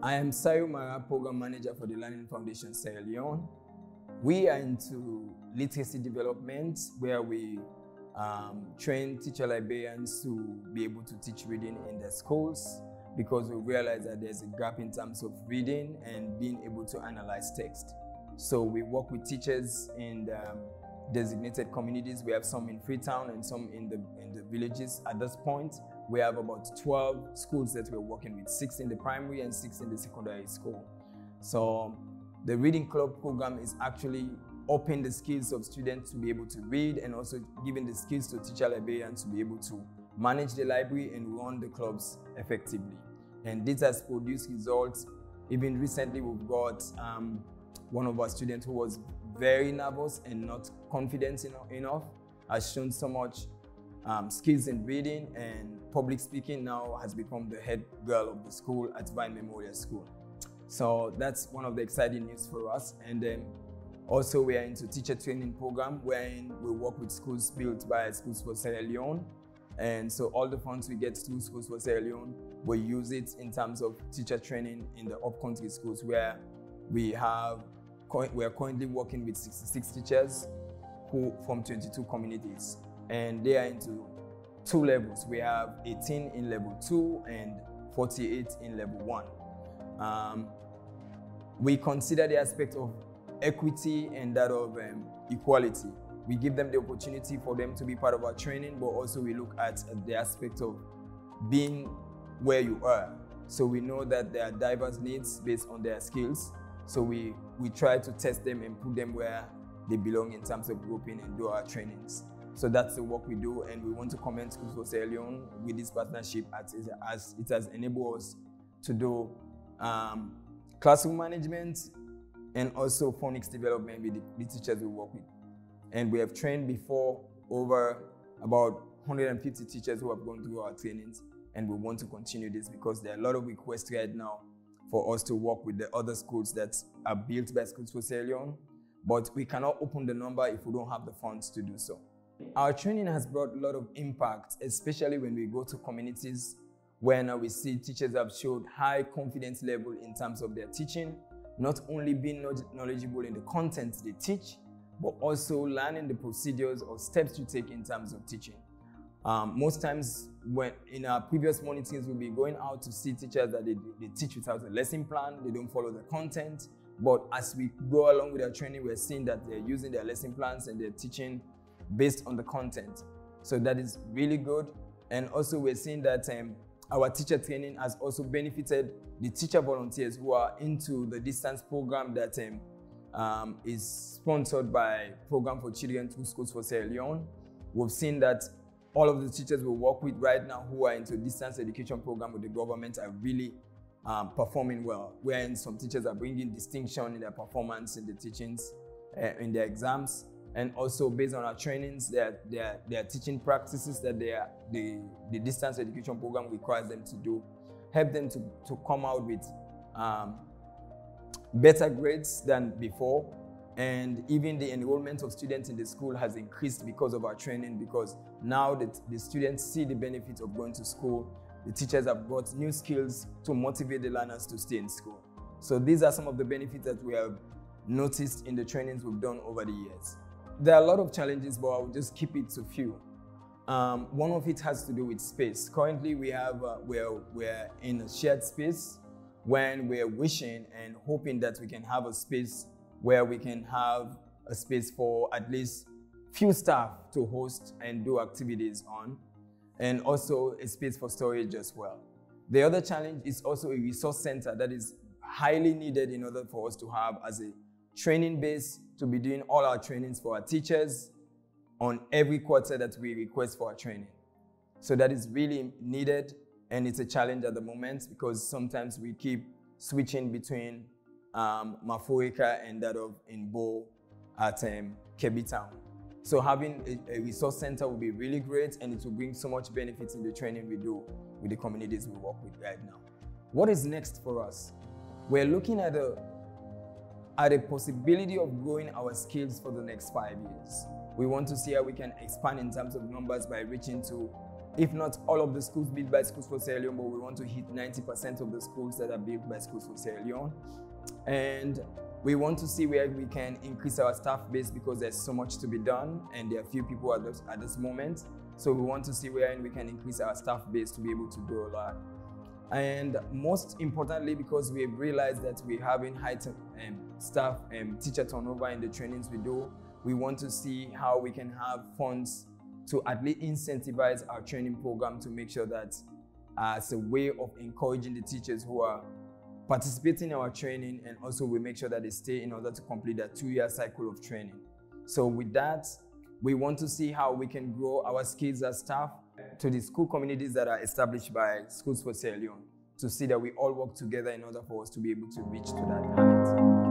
I am Sayumara, Program Manager for the Learning Foundation, Leone. We are into literacy development, where we train teacher librarians to be able to teach reading in their schools, because we realize that there's a gap in terms of reading and being able to analyze text. So we work with teachers in the designated communities. We have some in Freetown and some in the villages. At this point, we have about 12 schools that we're working with, 6 in the primary and 6 in the secondary school. So the Reading Club program is actually upping the skills of students to be able to read, and also giving the skills to teacher librarians to be able to manage the library and run the clubs effectively. And this has produced results. Even recently, we've got one of our students who was very nervous and not confident enough, has shown so much skills in reading and public speaking, now has become the head girl of the school at Vine Memorial School. So that's one of the exciting news for us. And then also we are into teacher training program, wherein we work with schools built by Schools for Sierra Leone. And so all the funds we get through Schools for Sierra Leone, we use it in terms of teacher training in the upcountry schools, where we are currently working with 66 teachers who from 22 communities. And they are into 2 levels. We have 18 in level 2 and 48 in level 1. We consider the aspect of equity and that of equality. We give them the opportunity for them to be part of our training, but also we look at the aspect of being where you are. So we know that there are diverse needs based on their skills. So we try to test them and put them where they belong in terms of grouping and do our trainings. So that's the work we do, and we want to commend Schools for Sierra Leone with this partnership, as it has enabled us to do classroom management and also phonics development with the teachers we work with. And we have trained before over about 150 teachers who have gone through our trainings, and we want to continue this because there are a lot of requests right now for us to work with the other schools that are built by Schools for Sierra Leone, but we cannot open the number if we don't have the funds to do so. Our training has brought a lot of impact, especially when we go to communities where now we see teachers have showed high confidence level in terms of their teaching, not only being knowledgeable in the content they teach, but also learning the procedures or steps to take in terms of teaching. Most times when in our previous monitors, we'll be going out to see teachers that they teach without a lesson plan, they don't follow the content. But as we go along with our training, we're seeing that they're using their lesson plans and they're teaching based on the content. So that is really good. And also we're seeing that our teacher training has also benefited the teacher volunteers who are into the distance program that is sponsored by Program for Children through Schools for Sierra Leone. We've seen that all of the teachers we work with right now who are into distance education program with the government are really performing well, wherein some teachers are bringing distinction in their performance in the teachings, in their exams. And also based on our trainings, their teaching practices that the distance education program requires them to do, help them to come out with better grades than before. And even the enrollment of students in the school has increased because of our training, because now that the students see the benefit of going to school, the teachers have got new skills to motivate the learners to stay in school. So these are some of the benefits that we have noticed in the trainings we've done over the years. There are a lot of challenges, but I'll just keep it to few. One of it has to do with space. Currently, we're in a shared space when we're wishing and hoping that we can have a space where we can have a space for at least few staff to host and do activities on, and also a space for storage as well. The other challenge is also a resource center that is highly needed in order for us to have as a training base to be doing all our trainings for our teachers on every quarter that we request for our training. So that is really needed, and it's a challenge at the moment because sometimes we keep switching between Maforika and that of Inbo at Kebbi Town. So having a resource center will be really great, and it will bring so much benefits in the training we do with the communities we work with right now. What is next for us? We're looking at a possibility of growing our skills for the next 5 years. We want to see how we can expand in terms of numbers by reaching to if not all of the schools built by Schools for Sierra Leone, but we want to hit 90% of the schools that are built by Schools for Sierra Leone. And we want to see where we can increase our staff base because there's so much to be done and there are few people at this moment. So we want to see where we can increase our staff base to be able to do a lot. And most importantly, because we have realized that we're having high staff and teacher turnover in the trainings we do, we want to see how we can have funds to at least incentivize our training program to make sure that as a way of encouraging the teachers who are participating in our training, and also we make sure that they stay in order to complete that 2-year cycle of training. So with that, we want to see how we can grow our skills as staff to the school communities that are established by Schools for Sierra Leone, to see that we all work together in order for us to be able to reach to that height.